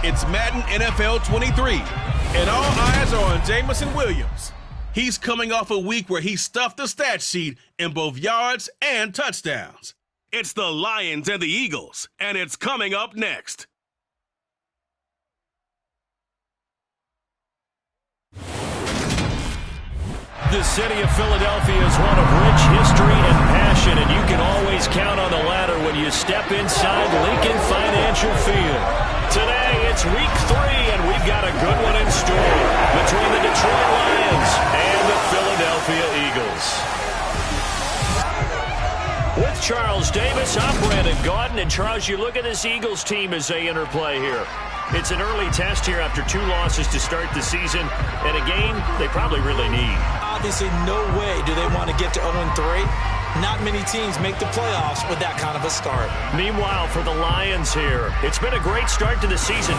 It's Madden NFL 23, and all eyes are on Jameson Williams. He's coming off a week where he stuffed the stat sheet in both yards and touchdowns. It's the Lions and the Eagles, and it's coming up next. The city of Philadelphia is one of rich history and passion, and you can always count on the ladder when you step inside Lincoln Financial Field. Today, it's week 3, and we've got a good one in store between the Detroit Lions and the Philadelphia Eagles. With Charles Davis, I'm Brandon Gaudin, and Charles, you look at this Eagles team as they interplay here. It's an early test here after 2 losses to start the season, and a game they probably really need. Obviously, no way do they want to get to 0-3. Not many teams make the playoffs with that kind of a start. Meanwhile, for the Lions here, it's been a great start to the season.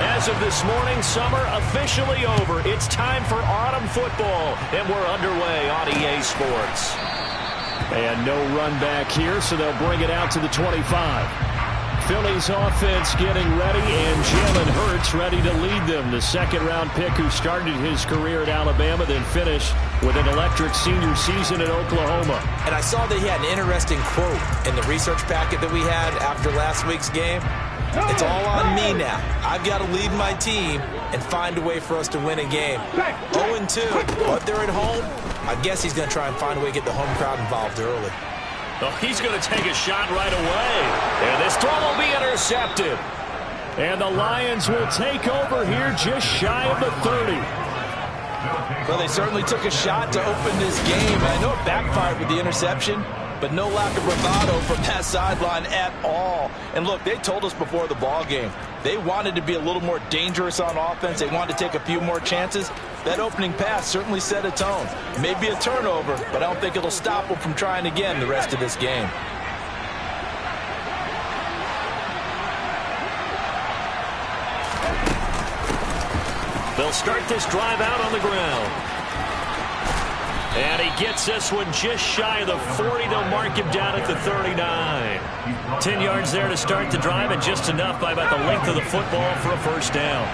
As of this morning, summer officially over. It's time for autumn football, and we're underway on EA Sports. And no run back here, so they'll bring it out to the 25. Philly's offense getting ready, and Jalen Hurts ready to lead them. The second-round pick who started his career at Alabama, then finished with an electric senior season at Oklahoma. And I saw that he had an interesting quote in the research packet that we had after last week's game. It's all on me now. I've got to lead my team and find a way for us to win a game. 0-2, but they're at home. I guess he's going to try and find a way to get the home crowd involved early. Oh, he's going to take a shot right away. And this throw will be intercepted. And the Lions will take over here just shy of the 30. Well, they certainly took a shot to open this game. I know it backfired with the interception, but no lack of bravado from that sideline at all. And look, they told us before the ball game, they wanted to be a little more dangerous on offense. They wanted to take a few more chances. That opening pass certainly set a tone. Maybe a turnover, but I don't think it'll stop them from trying again the rest of this game. They'll start this drive out on the ground. And he gets this one just shy of the 40. They'll mark him down at the 39. 10 yards there to start the drive, and just enough by about the length of the football for a first down.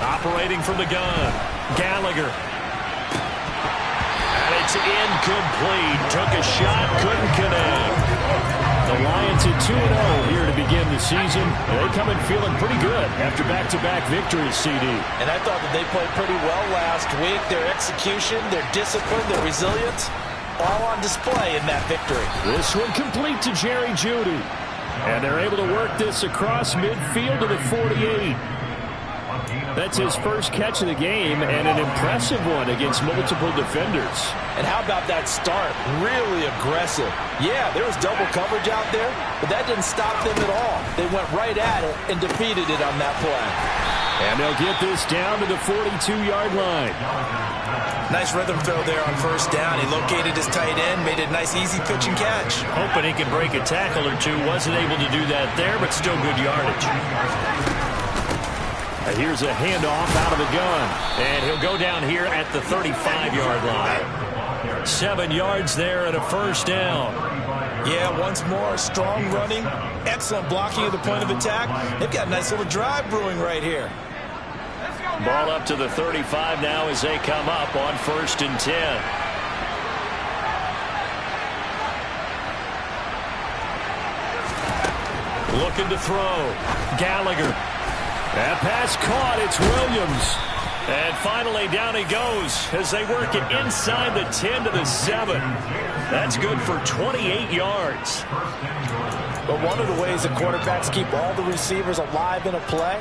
Operating from the gun, Gallagher. And it's incomplete. Took a shot, couldn't connect. The Lions at 2-0 here to begin the season. They come in feeling pretty good after back-to-back victories, CD. And I thought that they played pretty well last week. Their execution, their discipline, their resilience, all on display in that victory. This one complete to Jerry Jeudy. And they're able to work this across midfield to the 48. That's his first catch of the game, and an impressive one against multiple defenders. And how about that start? Really aggressive. Yeah, there was double coverage out there, but that didn't stop them at all. They went right at it and defeated it on that play. And they'll get this down to the 42-yard line. Nice rhythm throw there on first down. He located his tight end, made a nice easy pitch and catch. Hoping he can break a tackle or two. Wasn't able to do that there, but still good yardage. Here's a handoff out of the gun. And he'll go down here at the 35-yard line. 7 yards there and a first down. Yeah, once more, strong running, excellent blocking at the point of attack. They've got a nice little drive brewing right here. Ball up to the 35 now as they come up on 1st and 10. Looking to throw. Gallagher. That pass caught. It's Williams. And finally down he goes as they work it inside the 10 to the 7. That's good for 28 yards. But one of the ways that quarterbacks keep all the receivers alive in a play,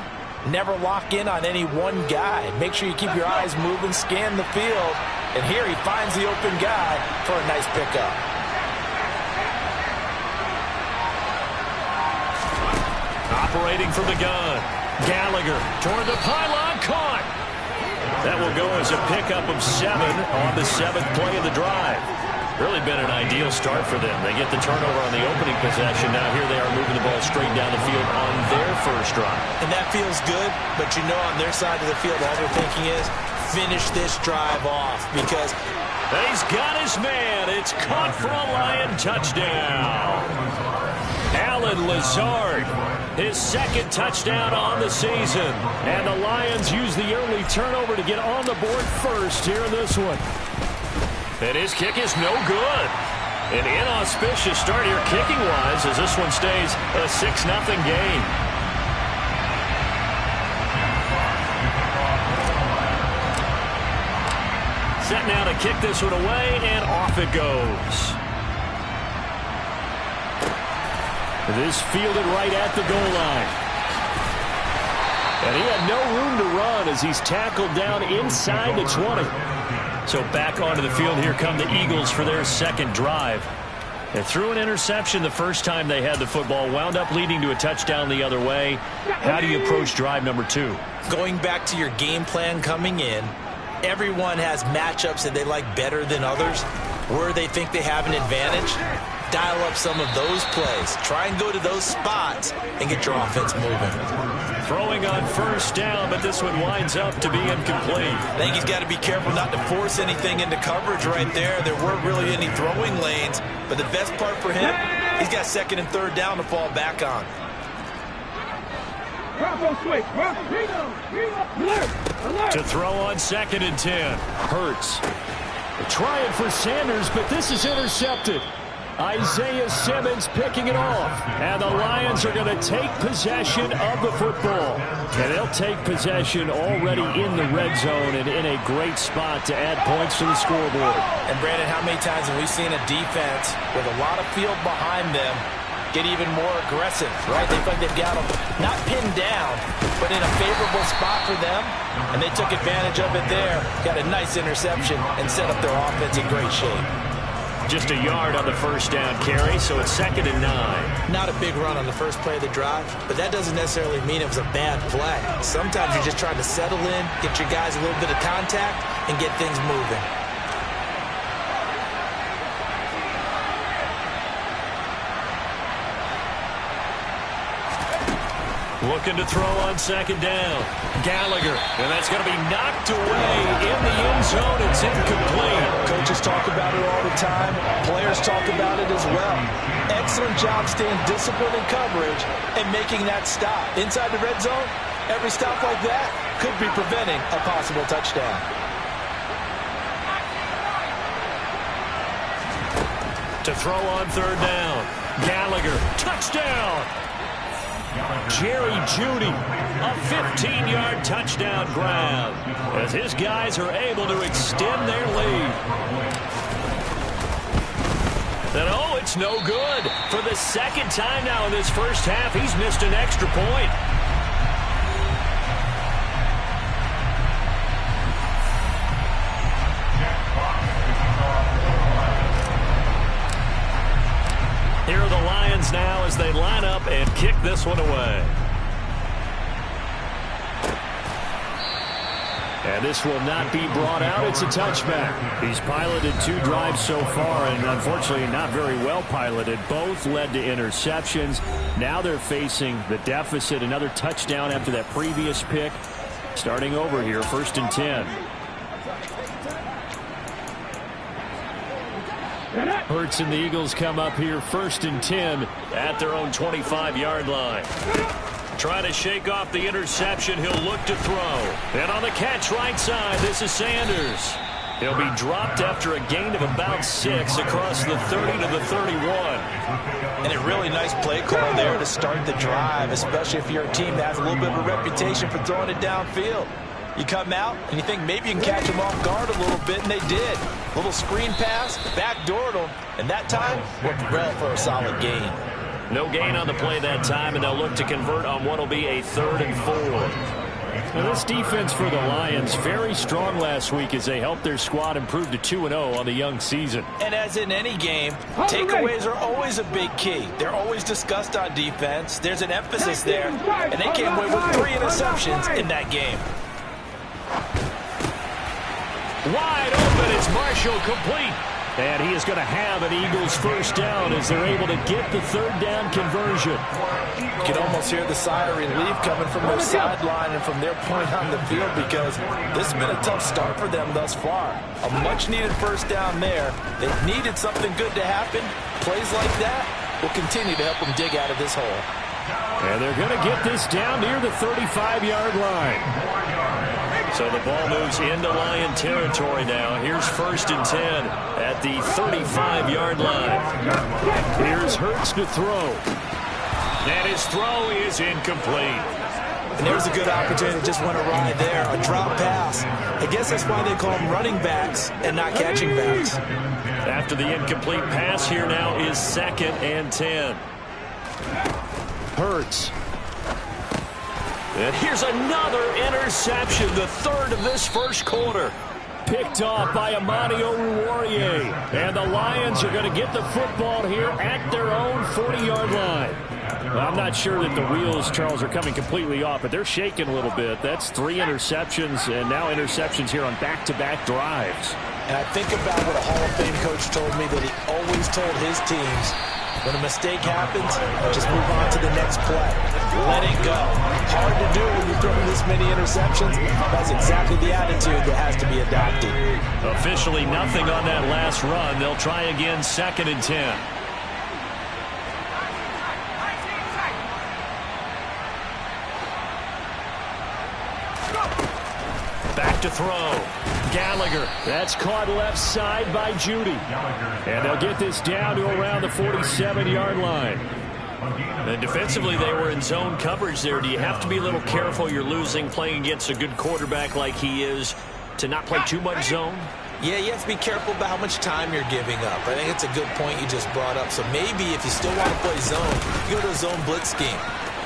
never lock in on any one guy. Make sure you keep your eyes moving, scan the field. And here he finds the open guy for a nice pickup. Operating from the gun. Gallagher toward the pylon, caught. That will go as a pickup of 7 on the 7th play of the drive. Really been an ideal start for them. They get the turnover on the opening possession. Now here they are moving the ball straight down the field on their first drive. And that feels good, but you know on their side of the field all they're thinking is finish this drive off because he's got his man. It's caught for a Lion touchdown. Allen Lazard, his second touchdown on the season. And the Lions use the early turnover to get on the board first here in this one. And his kick is no good. An inauspicious start here kicking-wise as this one stays a 6-0 game. Set now to kick this one away, and off it goes. This fielded right at the goal line. And he had no room to run as he's tackled down inside the 20. So back onto the field, here come the Eagles for their second drive. They threw an interception the first time they had the football, wound up leading to a touchdown the other way. How do you approach drive number 2? Going back to your game plan coming in, everyone has matchups that they like better than others. Where they think they have an advantage, dial up some of those plays. Try and go to those spots and get your offense moving. Throwing on first down, but this one winds up to be incomplete. I think he's got to be careful not to force anything into coverage right there. There weren't really any throwing lanes, but the best part for him, he's got second and third down to fall back on. To throw on second and 10. Hurts. Trying for Sanders, but this is intercepted. Isaiah Simmons picking it off. And the Lions are going to take possession of the football. And they'll take possession already in the red zone and in a great spot to add points to the scoreboard. And Brandon, how many times have we seen a defense with a lot of field behind them get even more aggressive, right? They feel like they've got them not pinned down, but in a favorable spot for them. And they took advantage of it there. Got a nice interception and set up their offense in great shape. Just a yard on the first down carry, so it's 2nd and 9. Not a big run on the first play of the drive, but that doesn't necessarily mean it was a bad play. Sometimes you're just trying to settle in, get your guys a little bit of contact, and get things moving. Looking to throw on second down. Gallagher, and that's going to be knocked away in the end zone. It's incomplete. Coaches talk about it all the time. Players talk about it as well. Excellent job staying disciplined in coverage and making that stop. Inside the red zone, every stop like that could be preventing a possible touchdown. To throw on third down. Gallagher, touchdown. Jerry Jeudy, a 15-yard touchdown grab as his guys are able to extend their lead. And oh, it's no good. For the second time now in this first half, he's missed an extra point. Here are the Lions now as they line up and kick this one away. And this will not be brought out. It's a touchback. He's piloted 2 drives so far, and unfortunately not very well piloted. Both led to interceptions. Now they're facing the deficit. Another touchdown after that previous pick. Starting over here, 1st and 10. Hurts and the Eagles come up here 1st and 10 at their own 25-yard line. Trying to shake off the interception. He'll look to throw. And on the catch right side, this is Sanders. He'll be dropped after a gain of about 6 across the 30 to the 31. And a really nice play call there to start the drive, especially if you're a team that has a little bit of a reputation for throwing it downfield. You come out and you think maybe you can catch them off guard a little bit, and they did. A little screen pass, backdoored them, and that time worked well for a solid gain. No gain on the play that time, and they'll look to convert on what will be a 3rd and 4. Now this defense for the Lions, very strong last week as they helped their squad improve to 2-0 on the young season. And as in any game, takeaways are always a big key. They're always discussed on defense. There's an emphasis there, and they came away with 3 interceptions in that game. Wide open, it's Marshall complete. And he is going to have an Eagles first down as they're able to get the third down conversion. You can almost hear the sigh of relief coming from their sideline and from their point on the field because this has been a tough start for them thus far. A much-needed first down there. They needed something good to happen. Plays like that will continue to help them dig out of this hole. And they're going to get this down near the 35-yard line. So the ball moves into Lion territory now. Here's 1st and 10 at the 35-yard line. Here's Hurts to throw. And his throw is incomplete. And there's a good opportunity that just went awry there. A drop pass. I guess that's why they call them running backs and not catching backs. After the incomplete pass, here now is 2nd and 10. Hurts. And here's another interception, the third of this first quarter. Picked off by Amani Oruwariye. And the Lions are going to get the football here at their own 40-yard line. Well, I'm not sure that the wheels, Charles, are coming completely off, but they're shaking a little bit. That's 3 interceptions, and now interceptions here on back-to-back drives. And I think about what a Hall of Fame coach told me that he always told his teams, when a mistake happens, just move on to the next play. Let it go. Hard to do when you're throwing this many interceptions. That's exactly the attitude that has to be adopted. Officially nothing on that last run. They'll try again, 2nd and 10. Back to throw. Gallagher. That's caught left side by Judy. And they'll get this down to around the 47-yard line. And defensively, they were in zone coverage there. Do you have to be a little careful? You're losing playing against a good quarterback like he is to not play too much zone? Yeah, you have to be careful about how much time you're giving up. I think it's a good point you just brought up. So maybe if you still want to play zone, you go to a zone blitz scheme.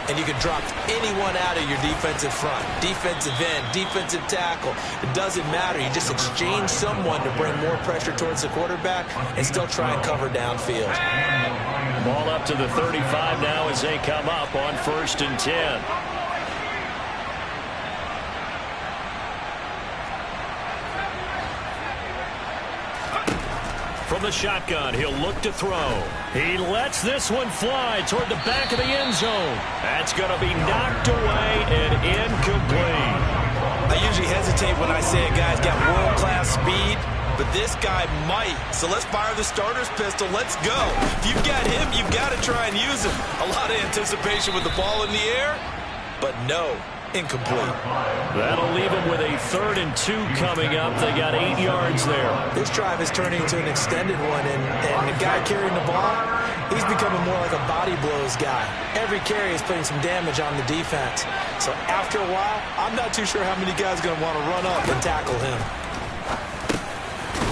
And you can drop anyone out of your defensive front. Defensive end, defensive tackle. It doesn't matter. You just exchange someone to bring more pressure towards the quarterback and still try and cover downfield. Ball up to the 35 now as they come up on 1st and 10. From the shotgun, he'll look to throw. He lets this one fly toward the back of the end zone. That's going to be knocked away and incomplete. I usually hesitate when I say a guy's got world-class speed, but this guy might. So let's fire the starter's pistol. Let's go. If you've got him, you've got to try and use him. A lot of anticipation with the ball in the air, but no. Incomplete. That'll leave them with a 3rd and 2 coming up. They got 8 yards there. This drive is turning into an extended one, and the guy carrying the ball, he's becoming more like a body blows guy. Every carry is putting some damage on the defense. So after a while, I'm not too sure how many guys are going to want to run up and tackle him.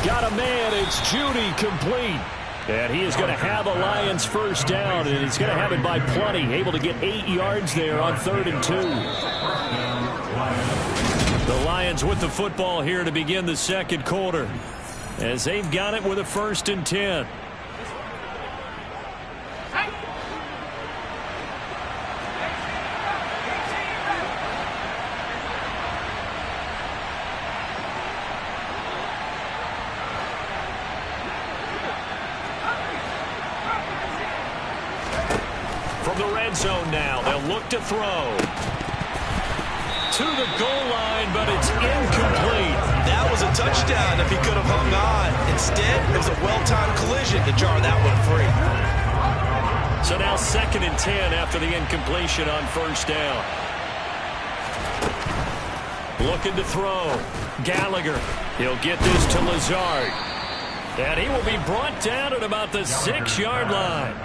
Got a man. It's Judy, complete. And he is going to have a Lions first down, and he's going to have it by plenty. Able to get 8 yards there on 3rd and 2. The Lions with the football here to begin the second quarter, as they've got it with a 1st and 10. Zone now. They'll look to throw. To the goal line, but it's incomplete. That was a touchdown if he could have hung on. Instead, it was a well-timed collision to jar that one free. So now 2nd and 10 after the incompletion on 1st down. Looking to throw. Gallagher. He'll get this to Lazard. And he will be brought down at about the 6-yard line.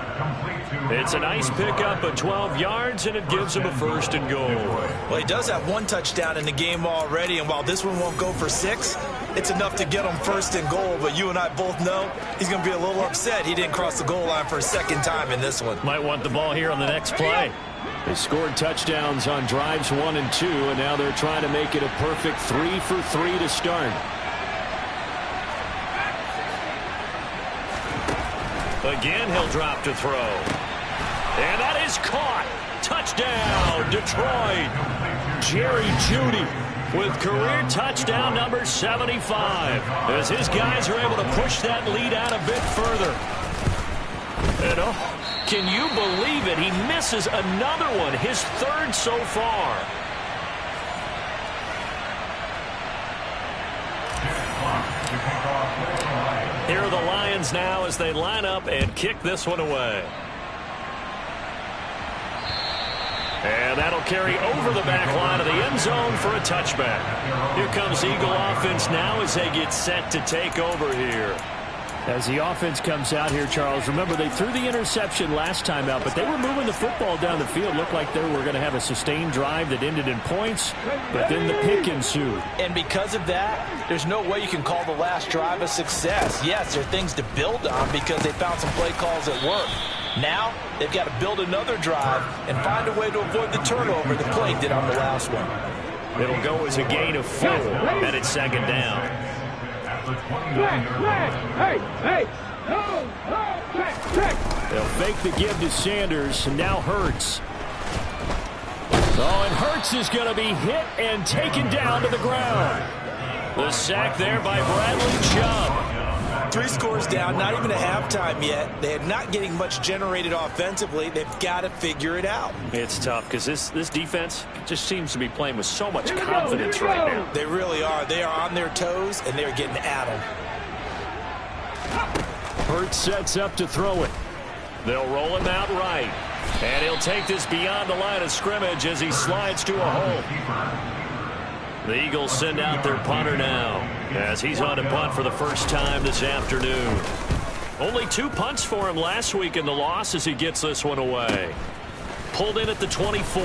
It's a nice pickup of 12 yards, and it gives him a 1st and goal. Well, he does have 1 touchdown in the game already, and while this one won't go for 6, it's enough to get him 1st and goal. But you and I both know he's going to be a little upset he didn't cross the goal line for a 2nd time in this one. Might want the ball here on the next play. They scored touchdowns on drives 1 and 2, and now they're trying to make it a perfect 3 for 3 to start. Again, he'll drop to throw. And that is caught. Touchdown, Detroit. Jerry Jeudy with career touchdown number 75, as his guys are able to push that lead out a bit further. And can you believe it? He misses another one, his third so far. Here are the Lions now as they line up and kick this one away. And that'll carry over the back line of the end zone for a touchback. Here comes Eagle offense now as they get set to take over here. As the offense comes out here, Charles, remember they threw the interception last time out, but they were moving the football down the field. Looked like they were going to have a sustained drive that ended in points, but then the pick ensued. And because of that, there's no way you can call the last drive a success. Yes, there are things to build on because they found some play calls that work. Now, they've got to build another drive and find a way to avoid the turnover the play did on the last one. It'll go as a gain of 4, and it's second down. They'll fake the give to Sanders, and now Hurts. Oh, and Hurts is going to be hit and taken down to the ground. The sack there by Bradley Chubb. 3 scores down, not even a halftime yet. They're not getting much generated offensively. They've got to figure it out. It's tough because this defense just seems to be playing with so much confidence right now. They really are. They are on their toes, and they're getting at them. Hurts sets up to throw it. They'll roll him out right. And he'll take this beyond the line of scrimmage as he slides to a hole. The Eagles send out their punter now as he's on to punt for the first time this afternoon. Only 2 punts for him last week in the loss as he gets this one away. Pulled in at the 24.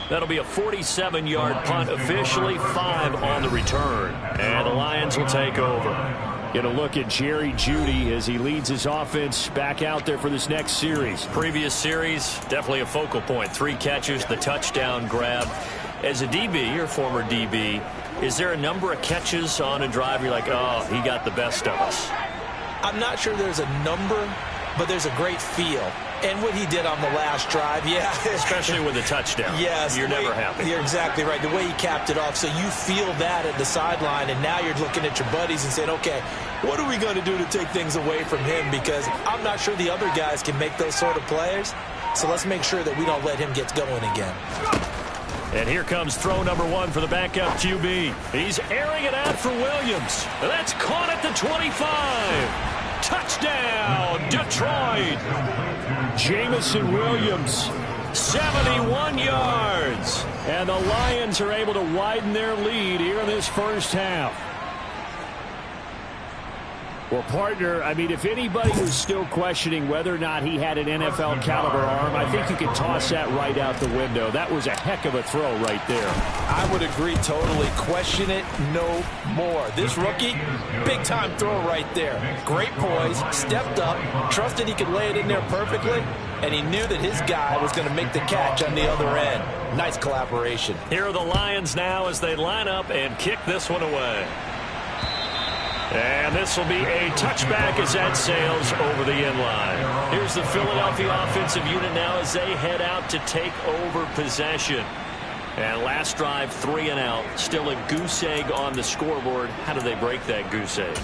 That'll be a 47-yard punt, officially 5 on the return. And the Lions will take over. Get a look at Jerry Jeudy as he leads his offense back out there for this next series. Previous series, definitely a focal point. 3 catches, the touchdown grab. As a DB, your former DB, is there a number of catches on a drive you're like, oh, he got the best of us? I'm not sure there's a number, but there's a great feel. And what he did on the last drive, yeah. Especially with a touchdown. Yes. You're never happy. You're exactly right. The way he capped it off, so you feel that at the sideline, and now you're looking at your buddies and saying, okay, what are we going to do to take things away from him? Because I'm not sure the other guys can make those sort of plays. So let's make sure that we don't let him get going again. And here comes throw number 1 for the backup QB. He's airing it out for Williams. That's caught at the 25. Touchdown, Detroit. Jameson Williams, 71 yards. And the Lions are able to widen their lead here in this first half. Well, partner, I mean, if anybody was still questioning whether or not he had an NFL caliber arm, I think you could toss that right out the window. That was a heck of a throw right there. I would agree totally. Question it no more. This rookie, big-time throw right there. Great poise, stepped up, trusted he could lay it in there perfectly, and he knew that his guy was going to make the catch on the other end. Nice collaboration. Here are the Lions now as they line up and kick this one away. And this will be a touchback as that sails over the end line. Here's the Philadelphia offensive unit now as they head out to take over possession. And last drive, 3 and out. Still a goose egg on the scoreboard. How do they break that goose egg?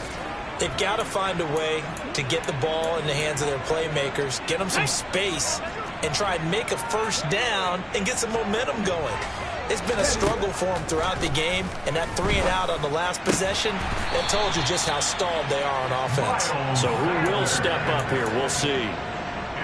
They've got to find a way to get the ball in the hands of their playmakers, get them some space, and try and make a first down and get some momentum going. It's been a struggle for them throughout the game, and that 3 and out on the last possession, that told you just how stalled they are on offense. So who will step up here? We'll see.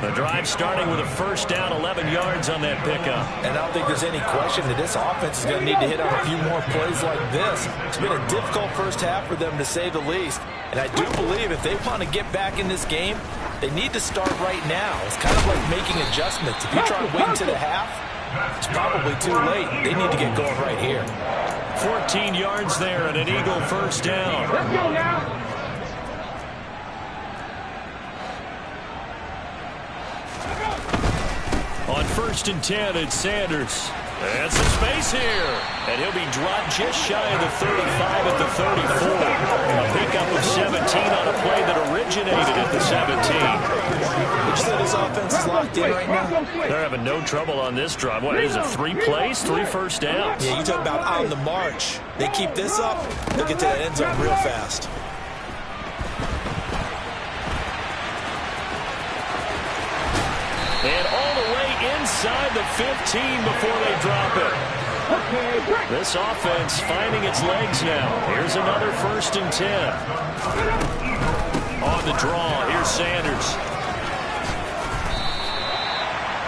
The drive starting with a first down, 11 yards on that pickup. And I don't think there's any question that this offense is going to need to hit on a few more plays like this. It's been a difficult first half for them, to say the least. And I do believe if they want to get back in this game, they need to start right now. It's kind of like making adjustments. If you try to wait until the half, it's probably too late. They need to get going right here. 14 yards there and an Eagle first down. Let's go now. On 1st and 10, it's Sanders. And some space here. And he'll be dropped just shy of the 35 at the 34. A pickup of 17 on a play that originated at the 17. Would you say this offense is locked in right now? They're having no trouble on this drive. What is it, 3 plays, 3 first downs? Yeah, you talk about on the march. They keep this up, they'll get to that end zone real fast. And all the way inside the 15 before they drop it. This offense finding its legs now. Here's another 1st and 10. On the draw, here's Sanders.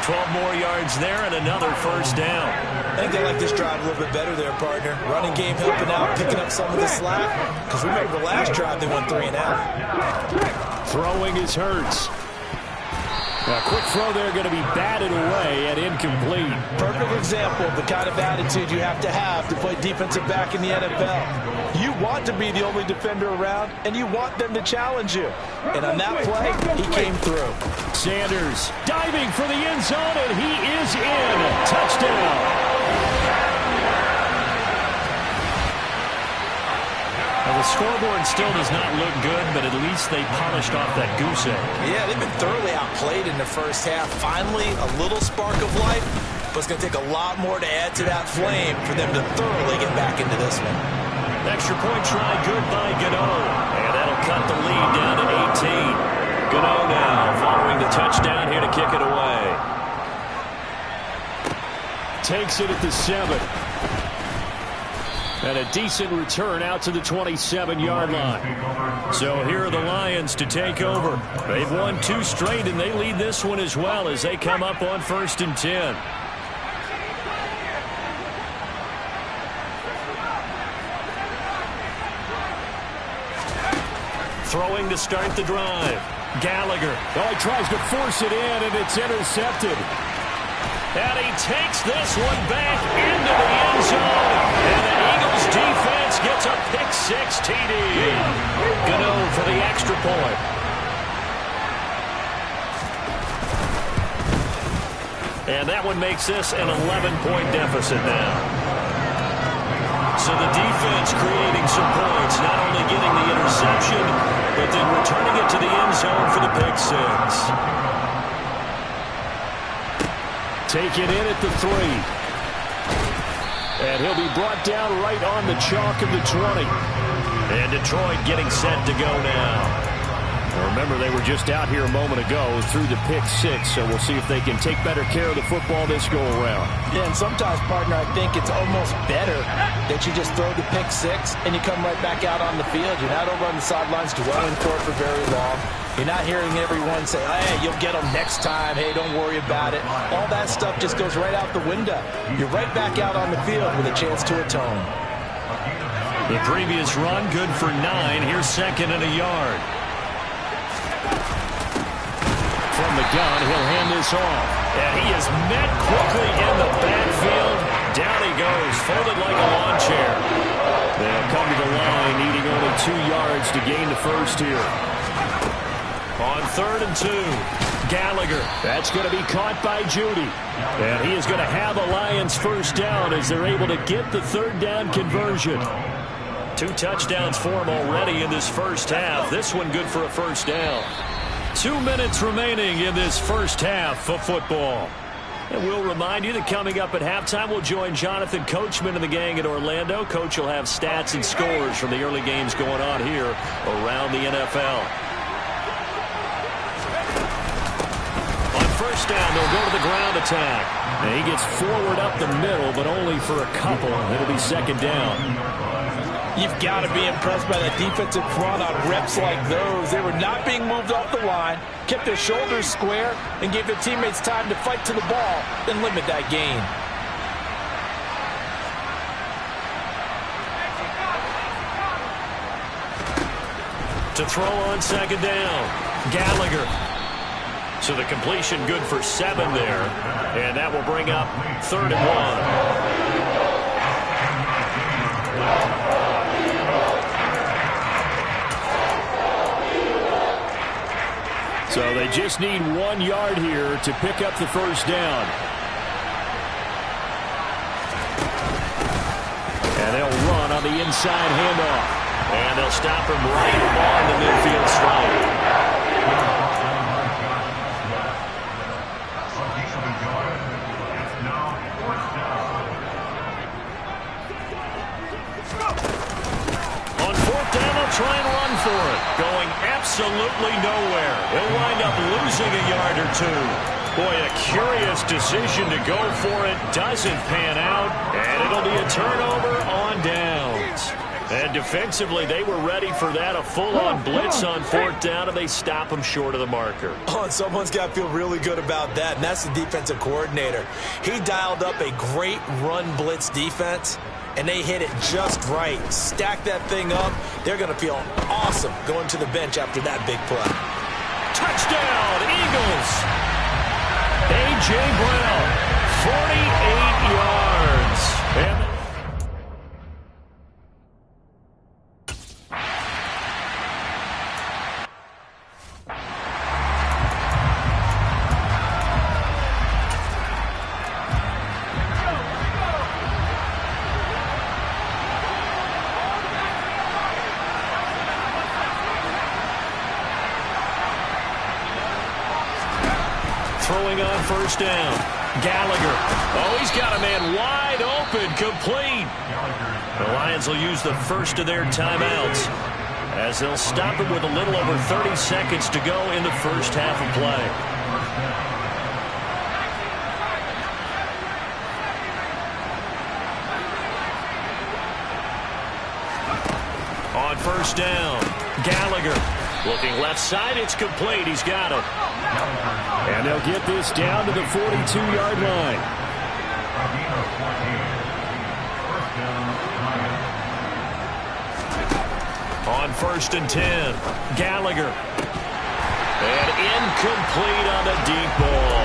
12 more yards there and another 1st down. I think they like this drive a little bit better there, partner. Running game helping out, picking up some of the slack. Because remember the last drive they went 3 and out. Throwing is Hurts. A quick throw there going to be batted away and incomplete. Perfect example of the kind of attitude you have to play defensive back in the NFL. You want to be the only defender around, and you want them to challenge you. And on that play, he came through. Sanders diving for the end zone, and he is in. Touchdown. Now, the scoreboard still does not look good, but at least they polished off that goose egg. Yeah, they've been thoroughly outplayed in the first half. Finally, a little spark of life, but it's going to take a lot more to add to that flame for them to thoroughly get back into this one. Extra point try, good by Gano. And that'll cut the lead down to 18. Gano now following the touchdown here to kick it away. Takes it at the 7. And a decent return out to the 27-yard line. So here are the Lions to take over. They've won 2 straight, and they lead this one as well as they come up on 1st and 10. Throwing to start the drive. Gallagher. Oh, he tries to force it in, and it's intercepted. And he takes this one back into the end zone. And the Eagles defense gets a pick-6 TD. Gano for the extra point. And that one makes this an 11-point deficit now. So the defense creating some points, not only getting the interception, but then returning it to the end zone for the pick-6. Taken in at the 3. And he'll be brought down right on the chalk of the 20. And Detroit getting set to go now. Remember, they were just out here a moment ago through the pick-6, so we'll see if they can take better care of the football this go-around. Yeah, and sometimes, partner, I think it's almost better that you just throw the pick-6 and you come right back out on the field. You're not over on the sidelines dwelling for it for very long. You're not hearing everyone say, hey, you'll get them next time. Hey, don't worry about it. All that stuff just goes right out the window. You're right back out on the field with a chance to atone. The previous run, good for 9. Here's 2nd and a yard. From the gun, he'll hand this off. And he is met quickly in the backfield. Down he goes, folded like a lawn chair. They'll come to the line, needing only 2 yards to gain the first here. On 3rd and 2, Gallagher. That's going to be caught by Judy. And he is going to have a Lions first down as they're able to get the 3rd down conversion. 2 touchdowns for him already in this first half. This one good for a first down. 2 minutes remaining in this first half of football. And we'll remind you that coming up at halftime, we'll join Jonathan Coachman and the gang in Orlando. Coach will have stats and scores from the early games going on here around the NFL. First down, they'll go to the ground attack. And he gets forward up the middle, but only for a couple. It'll be 2nd down. You've got to be impressed by that defensive front on reps like those. They were not being moved off the line, kept their shoulders square, and gave their teammates time to fight to the ball and limit that gain. To throw on 2nd down, Gallagher. So the completion good for 7 there. And that will bring up 3rd and 1. So they just need 1 yard here to pick up the first down. they'll run on the inside handoff. And they'll stop him right on the midfield stripe. On fourth down, they'll try and run for it. Going absolutely nowhere. He'll wind up losing a yard or two. Boy, a curious decision to go for it. Doesn't pan out. And it'll be a turnover on downs. And defensively, they were ready for that. A full-on blitz on fourth down, and they stop him short of the marker. Oh, and someone's got to feel really good about that, and that's the defensive coordinator. He dialed up a great run blitz defense, and they hit it just right. Stack that thing up. They're going to feel awesome going to the bench after that big play. Touchdown, Eagles! A.J. Brown, 48 yards. And throwing on first down. Gallagher. Oh, he's got a man wide open, complete. The Lions will use the first of their timeouts as they'll stop him with a little over 30 seconds to go in the first half of play. On first down, Gallagher. Looking left side, it's complete. He's got it. And they'll get this down to the 42-yard line. On first and 10, Gallagher. And incomplete on the deep ball.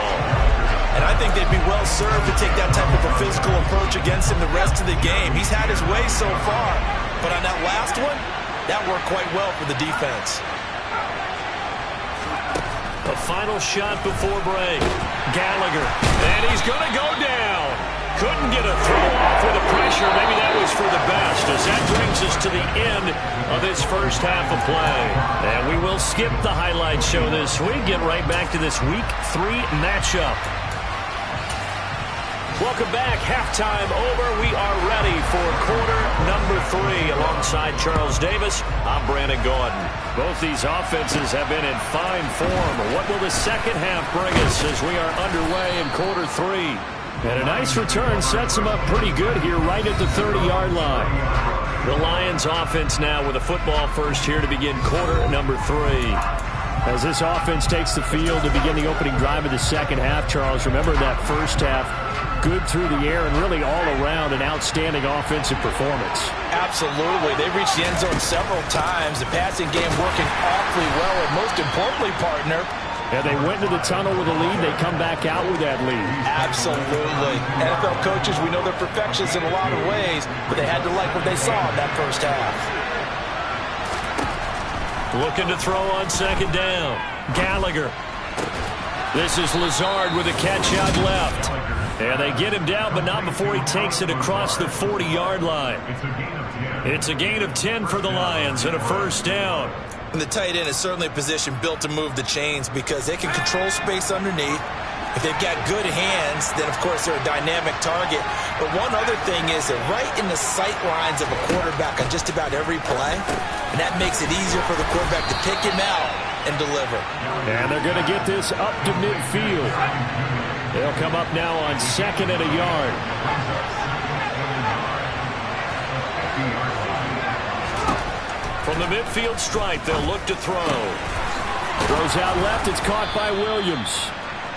And I think they'd be well served to take that type of a physical approach against him the rest of the game. He's had his way so far, but on that last one, that worked quite well for the defense. The final shot before break. Gallagher. And he's going to go down. Couldn't get a throw off with the pressure. Maybe that was for the best, as that brings us to the end of this first half of play. And we will skip the highlight show this week. Get right back to this Week 3 matchup. Welcome back. Halftime over. We are ready for quarter number 3. Alongside Charles Davis, I'm Brandon Gaudin. Both these offenses have been in fine form. What will the second half bring us as we are underway in quarter 3? And a nice return sets them up pretty good here right at the 30-yard line. The Lions offense now with a football first here to begin quarter number 3. As this offense takes the field to begin the opening drive of the second half, Charles, remember that first half, good through the air and really all around an outstanding offensive performance. Absolutely. They reached the end zone several times. The passing game working awfully well, and most importantly, partner, and they went to the tunnel with a lead. They come back out with that lead. Absolutely. NFL coaches, we know they're perfectionists in a lot of ways, but they had to like what they saw in that first half. Looking to throw on second down. Gallagher. This is Lazard with a catch out left. And they get him down, but not before he takes it across the 40-yard line. It's a gain of 10 for the Lions and a first down. And the tight end is certainly a position built to move the chains because they can control space underneath. If they've got good hands, then, of course, they're a dynamic target. But one other thing is they're right in the sight lines of a quarterback on just about every play. And that makes it easier for the quarterback to pick him out and deliver. And they're going to get this up to midfield. They'll come up now on second and a yard. From the midfield stripe, they'll look to throw. Throws out left. It's caught by Williams.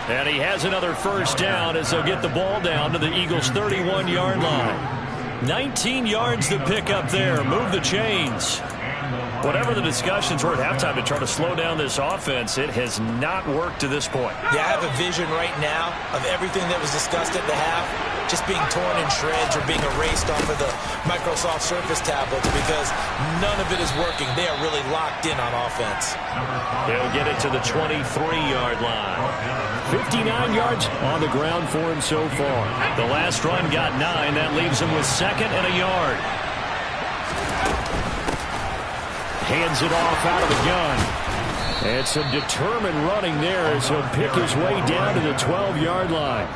And he has another first down as they'll get the ball down to the Eagles' 31-yard line. 19 yards to pick up there. Move the chains. Whatever the discussions were at halftime to try to slow down this offense, it has not worked to this point. Yeah, I have a vision right now of everything that was discussed at the half just being torn in shreds or being erased off of the Microsoft Surface tablets because none of it is working. They are really locked in on offense. They'll get it to the 23-yard line. 59 yards on the ground for him so far. The last run got 9. That leaves him with 2nd and a yard. Hands it off out of the gun. And some determined running there as he'll pick his way down to the 12-yard line.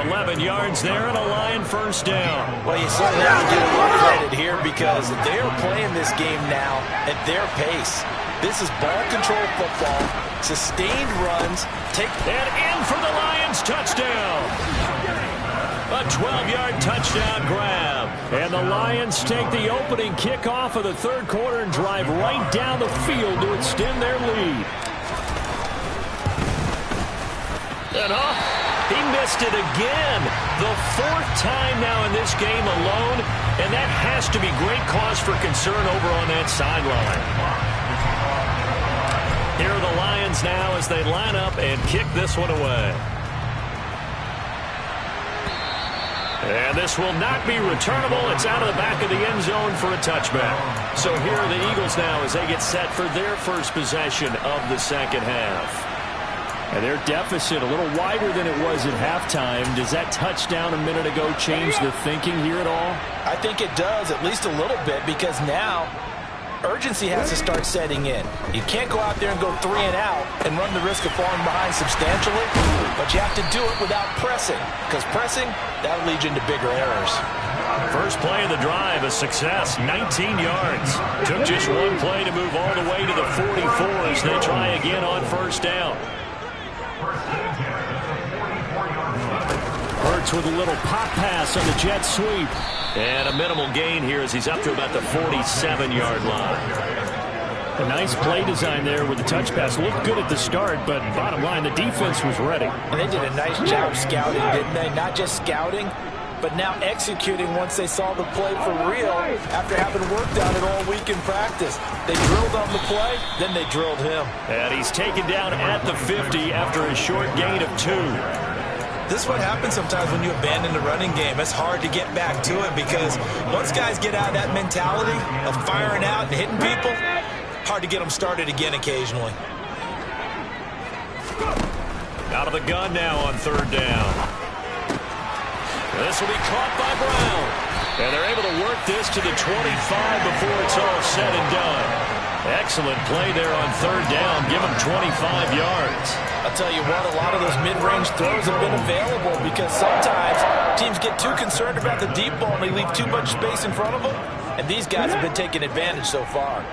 11 yards there and a Lion first down. Well, you certainly have to give a lot of credit here because they're playing this game now at their pace. This is ball control football, sustained runs, and in for the Lions touchdown. A 12-yard touchdown grab. And the Lions take the opening kickoff of the third quarter and drive right down the field to extend their lead. And he missed it again. The 4th time now in this game alone, and that has to be great cause for concern over on that sideline. Here are the Lions now as they line up and kick this one away. And this will not be returnable. It's out of the back of the end zone for a touchback. So here are the Eagles now as they get set for their first possession of the second half. And their deficit a little wider than it was at halftime. Does that touchdown a minute ago change the thinking here at all? I think it does, at least a little bit, because now urgency has to start setting in. You can't go out there and go 3 and out and run the risk of falling behind substantially, but you have to do it without pressing, because pressing, that'll lead you into bigger errors. First play of the drive, a success, 19 yards. Took just one play to move all the way to the 44 as they try again on first down. Hurts with a little pop pass on the jet sweep. And a minimal gain here as he's up to about the 47-yard line. A nice play design there with the touch pass. Looked good at the start, but bottom line, the defense was ready. And they did a nice job scouting, didn't they? Not just scouting, but now executing once they saw the play for real after having worked on it all week in practice. They drilled on the play, then they drilled him. And he's taken down at the 50 after a short gain of 2. This is what happens sometimes when you abandon the running game. It's hard to get back to it because once guys get out of that mentality of firing out and hitting people, hard to get them started again occasionally. Out of the gun now on third down. This will be caught by Brown. And they're able to work this to the 25 before it's all said and done. Excellent play there on third down. Give them 25 yards. I'll tell you what, a lot of those mid-range throws have been available because sometimes teams get too concerned about the deep ball and they leave too much space in front of them. And these guys have been taking advantage so far.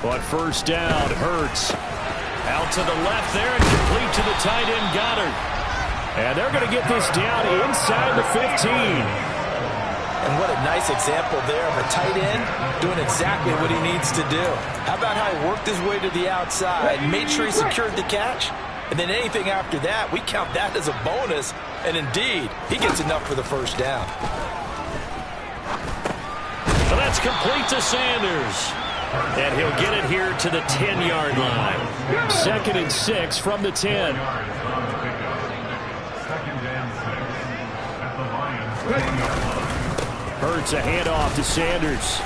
On first down, Hurts. Out to the left there and complete to the tight end, Goddard. And they're going to get this down inside the 15. And what a nice example there of a tight end doing exactly what he needs to do. How about how he worked his way to the outside, made sure he secured the catch, and then anything after that, we count that as a bonus. And indeed, he gets enough for the first down. Well, that's complete to Sanders. And he'll get it here to the 10-yard line. 2nd and 6 from the 10. Hurts a handoff to Sanders.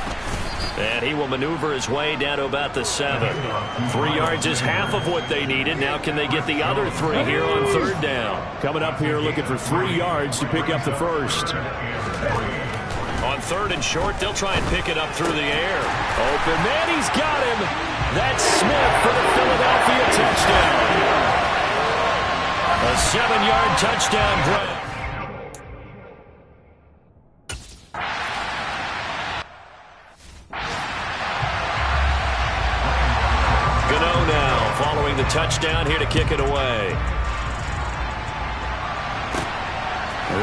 And he will maneuver his way down to about the 7. 3 yards is half of what they needed. Now can they get the other 3 here on third down? Coming up here looking for 3 yards to pick up the first. On third and short, they'll try and pick it up through the air. Open man, he's got him. That's Smith for the Philadelphia touchdown. A 7-yard touchdown grab. Gano now following the touchdown here to kick it away.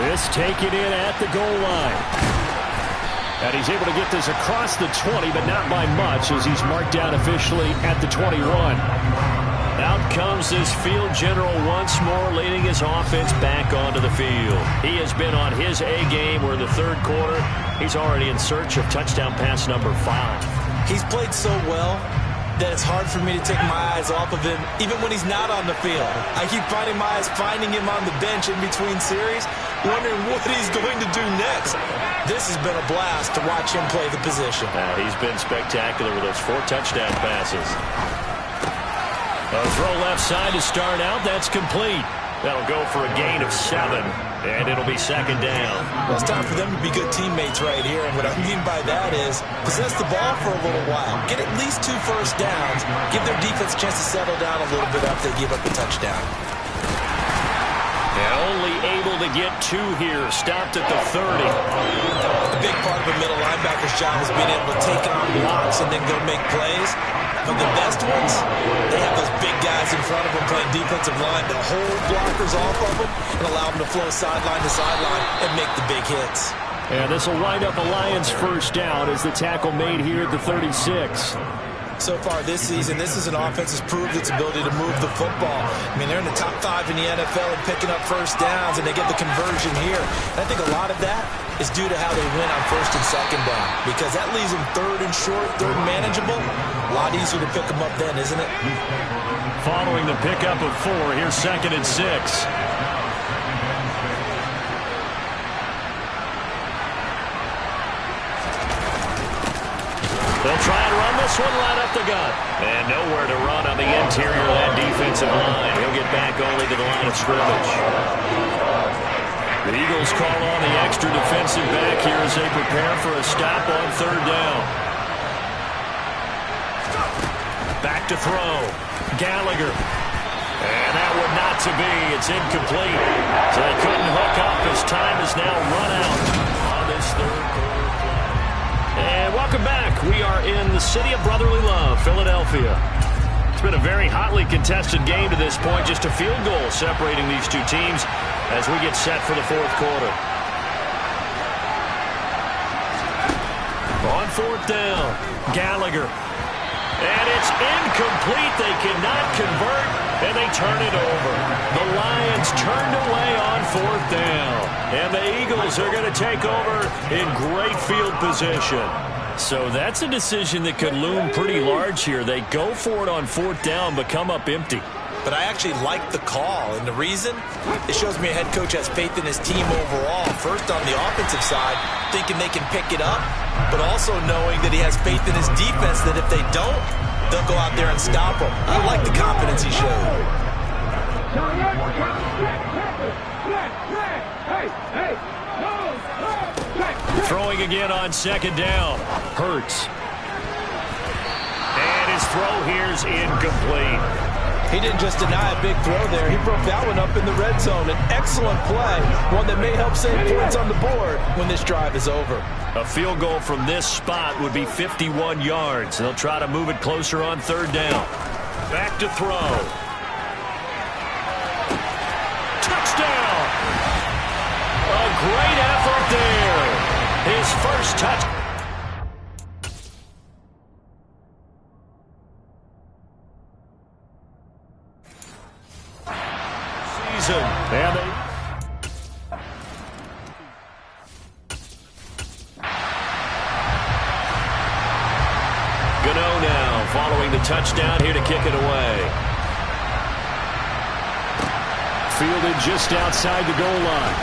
This taken in at the goal line. And he's able to get this across the 20, but not by much as he's marked down officially at the 21. Out comes this field general once more, leading his offense back onto the field. He has been on his A game. We're in the third quarter. He's already in search of touchdown pass number 5. He's played so well that it's hard for me to take my eyes off of him, even when he's not on the field. I keep finding my eyes finding him on the bench in between series, wondering what he's going to do next. This has been a blast to watch him play the position. He's been spectacular with those 4 touchdown passes. A throw left side to start out. That's complete. That'll go for a gain of 7, and it'll be second down. Well, it's time for them to be good teammates right here, and what I mean by that is possess the ball for a little while, get at least 2 first downs, give their defense a chance to settle down a little bit after they give up a touchdown. And only able to get 2 here, stopped at the 30. A big part of a middle linebacker's job is being able to take on blocks and then go make plays. But the best ones, they have those big guys in front of them playing defensive line to hold blockers off of them and allow them to flow sideline to sideline and make the big hits. And this will wind up a Lions first down as the tackle made here at the 36. So far this season, this is an offense that's proved its ability to move the football. I mean, they're in the top 5 in the NFL and picking up first downs, and they get the conversion here. And I think a lot of that is due to how they win on first and second down, because that leaves them third and short, third and manageable. A lot easier to pick them up then, isn't it? Following the pickup of 4, here's second and 6. They'll try and run this one right up the gut. And nowhere to run on the interior of that defensive line. He'll get back only to the line of scrimmage. The Eagles call on the extra defensive back here as they prepare for a stop on third down. Back to throw. Gallagher. And that one not to be. It's incomplete. So they couldn't hook up as time is now run out on this third quarter. And welcome back. We are in the city of brotherly love, Philadelphia. It's been a very hotly contested game to this point. Just a field goal separating these two teams as we get set for the fourth quarter. On fourth down, Gallagher. And it's incomplete. They cannot convert, and they turn it over. The Lions turned away on fourth down. And the Eagles are going to take over in great field position. So that's a decision that could loom pretty large here. They go for it on fourth down, but come up empty. But I actually like the call, and the reason? It shows me a head coach has faith in his team overall. First on the offensive side, thinking they can pick it up, but also knowing that he has faith in his defense that if they don't, they'll go out there and stop them. I like the confidence he showed. Throwing again on second down. Hurts. And his throw here's incomplete. He didn't just deny a big throw there. He broke that one up in the red zone. An excellent play. One that may help save points on the board when this drive is over. A field goal from this spot would be 51 yards. They'll try to move it closer on third down. Back to throw. Touchdown! A great effort there. His first touch. Season. And they... Gano now following the touchdown here to kick it away. Fielded just outside the goal line.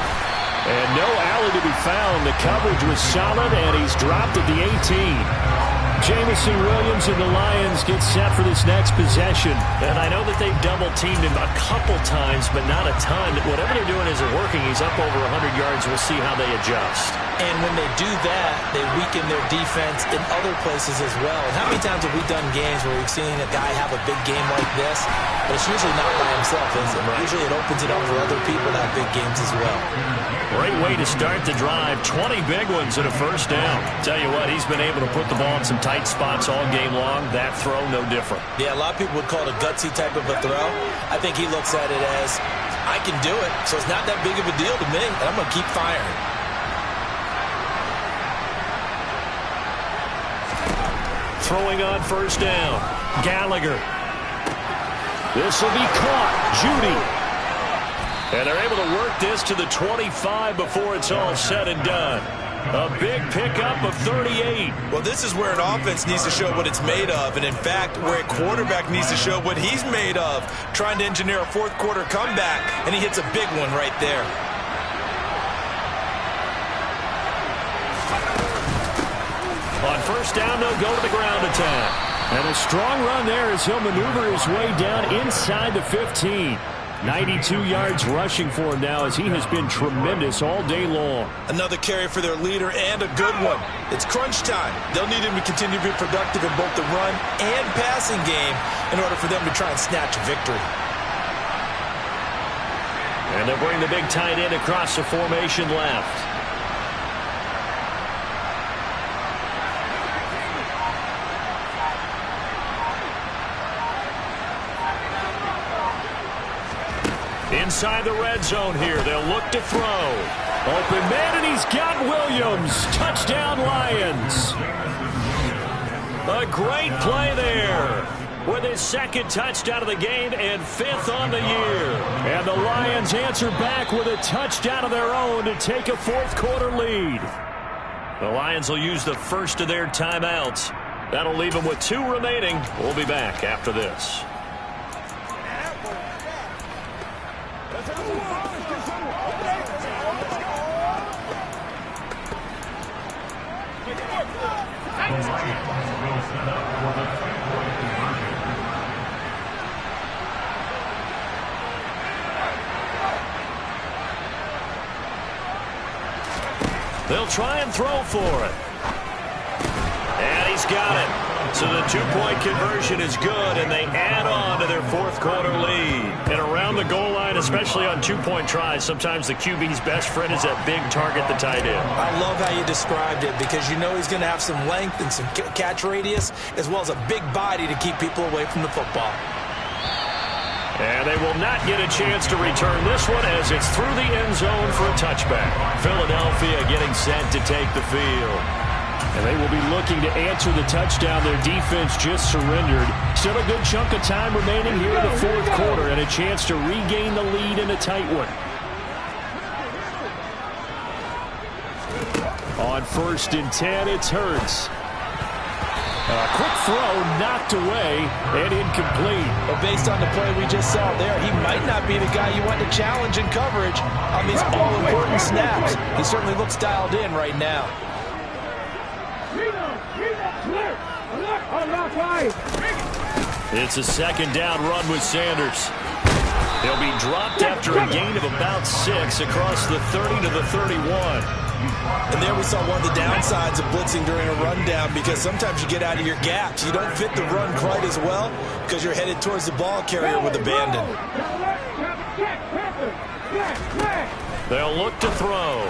And no alley to be found. The coverage was solid, and he's dropped at the 18. Jameson Williams and the Lions get set for this next possession. And I know that they've double-teamed him a couple times, but not a ton. Whatever they're doing isn't working. He's up over 100 yards. We'll see how they adjust. And when they do that, they weaken their defense in other places as well. And how many times have we done games where we've seen a guy have a big game like this, but it's usually not by himself, is it? Usually it opens it up for other people to have big games as well. Great way to start the drive. 20 big ones and a first down. Tell you what, he's been able to put the ball in some tight spots all game long. That throw, no different. Yeah, a lot of people would call it a gutsy type of a throw. I think he looks at it as, I can do it, so it's not that big of a deal to me, and I'm going to keep firing. Throwing on first down, Gallagher. This will be caught. Jeudy. And they're able to work this to the 25 before it's all said and done. A big pickup of 38. Well, this is where an offense needs to show what it's made of. And, in fact, where a quarterback needs to show what he's made of. Trying to engineer a fourth-quarter comeback, and he hits a big one right there. On first down, they'll go to the ground attack. And a strong run there as he'll maneuver his way down inside the 15. 92 yards rushing for him now as he has been tremendous all day long. Another carry for their leader and a good one. It's crunch time. They'll need him to continue to be productive in both the run and passing game in order for them to try and snatch a victory. And they'll bring the big tight end across the formation left. Inside the red zone here, they'll look to throw. Open man, and he's got Williams. Touchdown, Lions. A great play there with his second touchdown of the game and 5th on the year. And the Lions answer back with a touchdown of their own to take a fourth-quarter lead. The Lions will use the first of their timeouts. That'll leave them with 2 remaining. We'll be back after this. They'll try and throw for it. And he's got it. So the 2-point conversion is good, and they add on to their fourth-quarter lead. And around the goal line, especially on 2-point tries, sometimes the QB's best friend is that big target, the tight end. I love how you described it because you know he's going to have some length and some catch radius as well as a big body to keep people away from the football. And they will not get a chance to return this one as it's through the end zone for a touchback. Philadelphia getting set to take the field. And they will be looking to answer the touchdown their defense just surrendered. Still a good chunk of time remaining here in the fourth quarter and a chance to regain the lead in a tight one. On 1st and 10, it's Hurts. A quick throw knocked away and incomplete. But based on the play we just saw there, he might not be the guy you want to challenge in coverage on these all-important snaps. He certainly looks dialed in right now. It's a second down run with Sanders. He'll be dropped after a gain of about 6 across the 30 to the 31. And there we saw one of the downsides of blitzing during a rundown because sometimes you get out of your gaps. You don't fit the run quite as well because you're headed towards the ball carrier with abandon. They'll look to throw.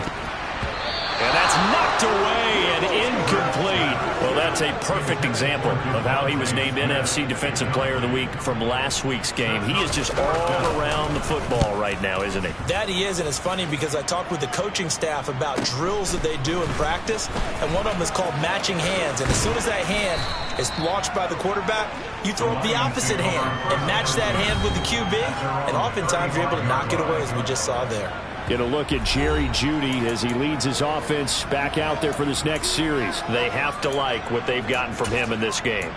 And that's knocked away and incomplete. Well, that's a perfect example of how he was named NFC Defensive Player of the Week from last week's game. He is just all around the football right now, isn't he? That he is, and it's funny because I talked with the coaching staff about drills that they do in practice, and one of them is called matching hands. And as soon as that hand is launched by the quarterback, you throw up the opposite hand and match that hand with the QB, and oftentimes you're able to knock it away, as we just saw there. Get a look at Jerry Jeudy as he leads his offense back out there for this next series. They have to like what they've gotten from him in this game.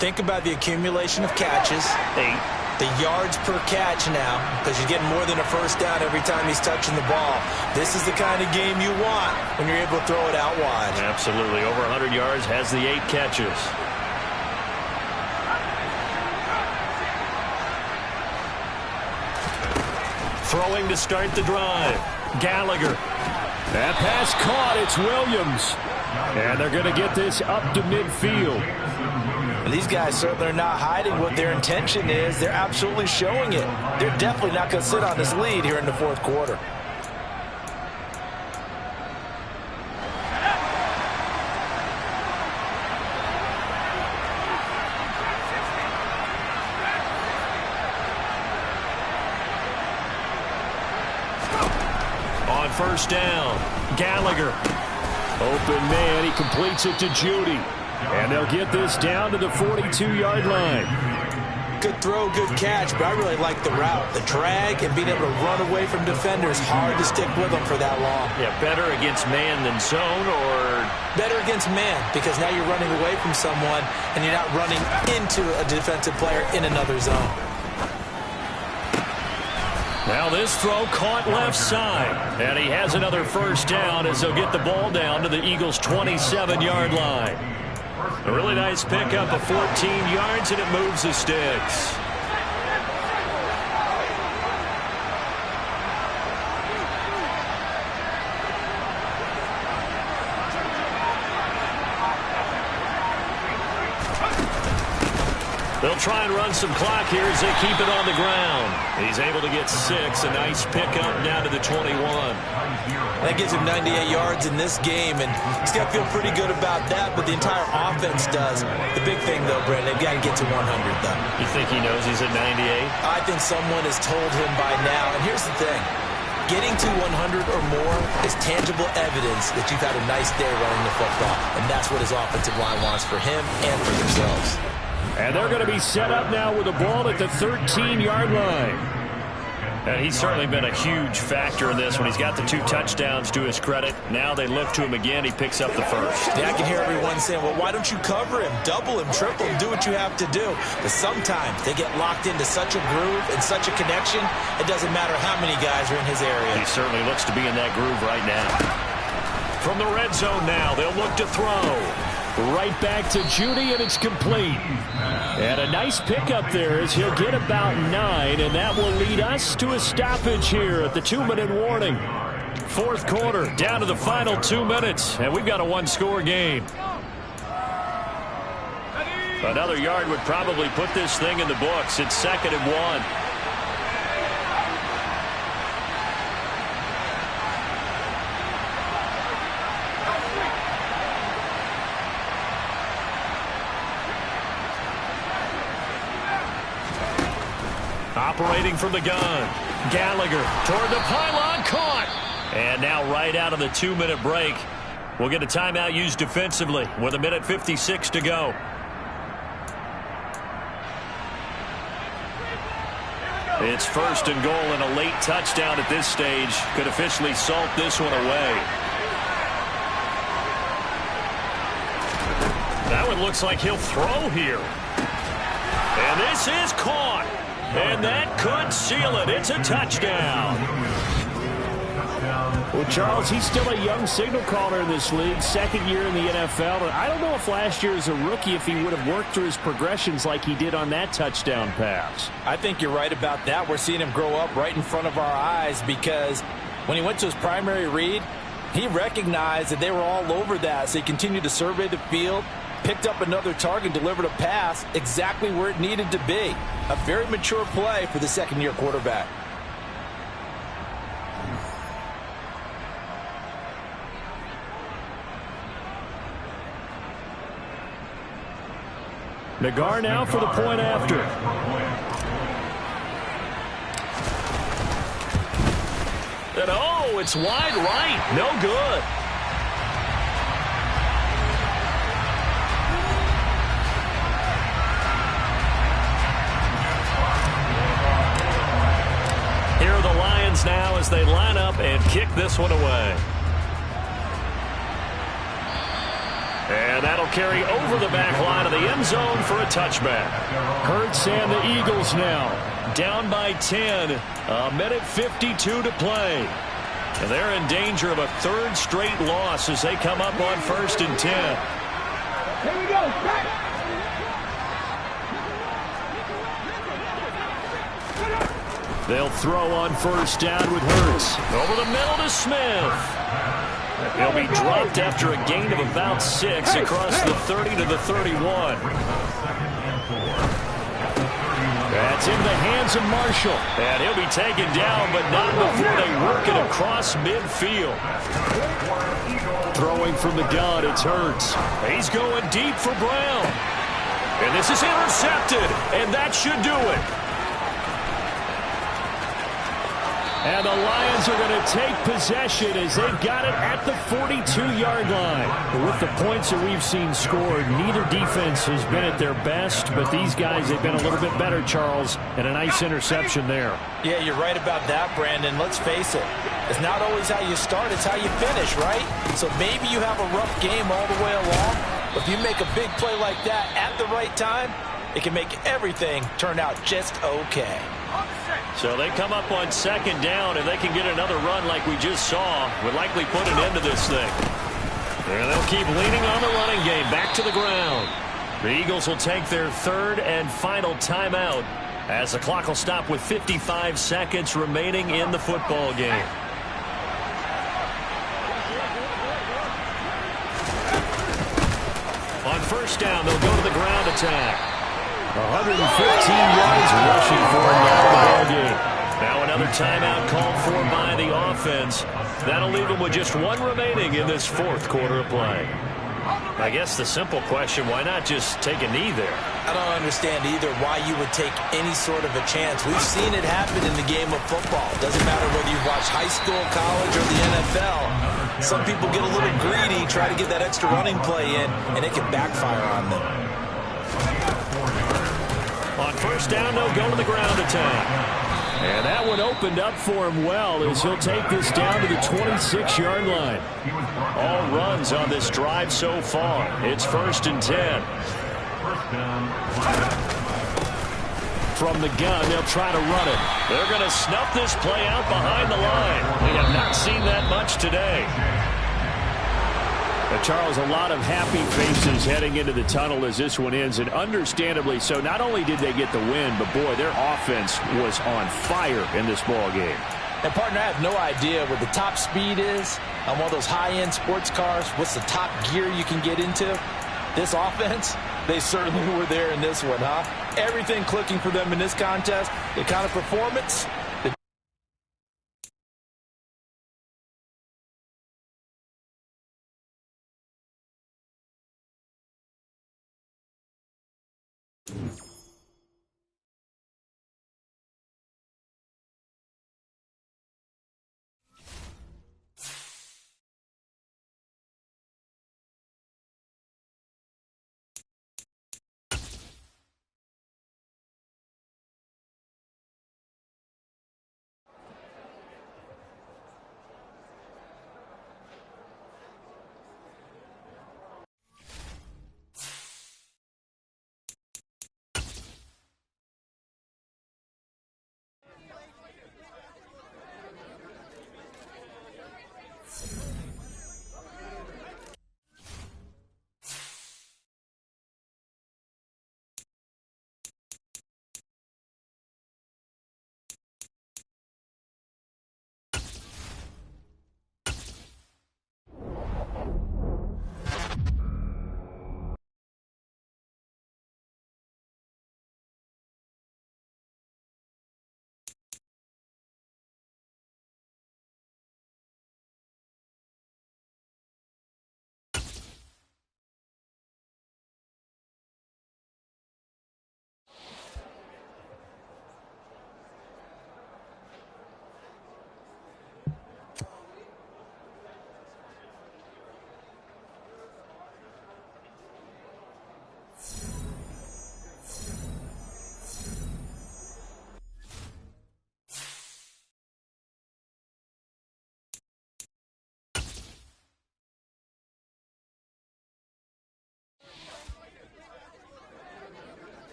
Think about the accumulation of catches. 8. The yards per catch now, because you're getting more than a first down every time he's touching the ball. This is the kind of game you want when you're able to throw it out wide. Absolutely. Over 100 yards, has the 8 catches. Throwing to start the drive. Gallagher. That pass caught. It's Williams. And they're going to get this up to midfield. And these guys certainly are not hiding what their intention is. They're absolutely showing it. They're definitely not going to sit on this lead here in the fourth quarter. On first down, Gallagher. Open man, he completes it to Jeudy. And they'll get this down to the 42-yard line. good throw, good catch, but I really like the route. The drag and being able to run away from defenders, hard to stick with them for that long. Yeah, better against man than zone, or better against man, because now you're running away from someone and you're not running into a defensive player in another zone. Now this throw caught left side, and he has another first down as they'll get the ball down to the Eagles' 27-yard line. A really nice pickup of 14 yards, and it moves the sticks. They'll try and run some clock here as they keep it on the ground. He's able to get 6. A nice pickup down to the 21. That gives him 98 yards in this game, and he's got to feel pretty good about that, but the entire offense does. The big thing, though, Brandon, they've got to get to 100, though. You think he knows he's at 98? I think someone has told him by now, and here's the thing. Getting to 100 or more is tangible evidence that you've had a nice day running the football, and that's what his offensive line wants for him and for themselves. And they're going to be set up now with the ball at the 13-yard line. And he's certainly been a huge factor in this when he's got the 2 touchdowns to his credit. Now they look to him again. He picks up the first. Yeah, I can hear everyone saying, well, why don't you cover him, double him, triple him, do what you have to do. But sometimes they get locked into such a groove and such a connection, it doesn't matter how many guys are in his area. He certainly looks to be in that groove right now. From the red zone now, they'll look to throw. Right back to Judy, and it's complete. And a nice pickup there as he'll get about 9, and that will lead us to a stoppage here at the 2-minute warning. Fourth quarter, down to the final 2 minutes, and we've got a 1-score game. Another yard would probably put this thing in the books. It's 2nd and 1. Operating from the gun. Gallagher toward the pylon, caught. And now right out of the 2-minute break, we'll get a timeout used defensively with 1:56 to go. It's 1st and goal, and a late touchdown at this stage could officially salt this one away. That one looks like he'll throw here. And this is caught. And that could seal it. It's a touchdown. Well, Charles, he's still a young signal caller in this league, 2nd year in the NFL. And I don't know if last year as a rookie, if he would have worked through his progressions like he did on that touchdown pass. I think you're right about that. We're seeing him grow up right in front of our eyes, because when he went to his primary read, he recognized that they were all over that. So he continued to survey the field, picked up another target, delivered a pass exactly where it needed to be. A very mature play for the 2nd-year quarterback. Nagar now for the point after. And oh, it's wide right. No good. Here are the Lions now as they line up and kick this one away. And that'll carry over the back line of the end zone for a touchback. Hurts and the Eagles now down by 10. 1:52 to play. And they're in danger of a 3rd straight loss as they come up on 1st and 10. Here we go. They'll throw on 1st down with Hurts. Over the middle to Smith. He'll be dropped after a gain of about 6 across the 30 to the 31. That's in the hands of Marshall. And he'll be taken down, but not before they work it across midfield. Throwing from the gun, it's Hurts. He's going deep for Brown. And this is intercepted, and that should do it. And the Lions are going to take possession as they've got it at the 42-yard line. But with the points that we've seen scored, neither defense has been at their best, but these guys, they've been a little bit better, Charles, and a nice interception there. Yeah, you're right about that, Brandon. Let's face it. It's not always how you start, it's how you finish, right? So maybe you have a rough game all the way along, but if you make a big play like that at the right time, it can make everything turn out just okay. So they come up on second down, and they can get another run like we just saw. Would likely put an end to this thing. And they'll keep leaning on the running game. Back to the ground. The Eagles will take their third and final timeout as the clock will stop with 55 seconds remaining in the football game. On first down, they'll go to the ground attack. 115 yards rushing for him now in the ball game. Now another timeout called for by the offense. That'll leave them with just one remaining in this fourth quarter of play. I guess the simple question, why not just take a knee there? I don't understand either why you would take any sort of a chance. We've seen it happen in the game of football. Doesn't matter whether you've watched high school, college, or the NFL. Some people get a little greedy, try to get that extra running play in, and it can backfire on them. On first down, they'll go to the ground attack. And that one opened up for him well as he'll take this down to the 26-yard line. All runs on this drive so far. It's 1st and 10. From the gun, they'll try to run it. They're going to snuff this play out behind the line. We have not seen that much today. Charles, a lot of happy faces heading into the tunnel as this one ends, and understandably so. Not only did they get the win, but boy, their offense was on fire in this ball game. And partner, I have no idea what the top speed is on one of those high-end sports cars. What's the top gear you can get into? This offense, they certainly were there in this one, huh? Everything clicking for them in this contest. The kind of performance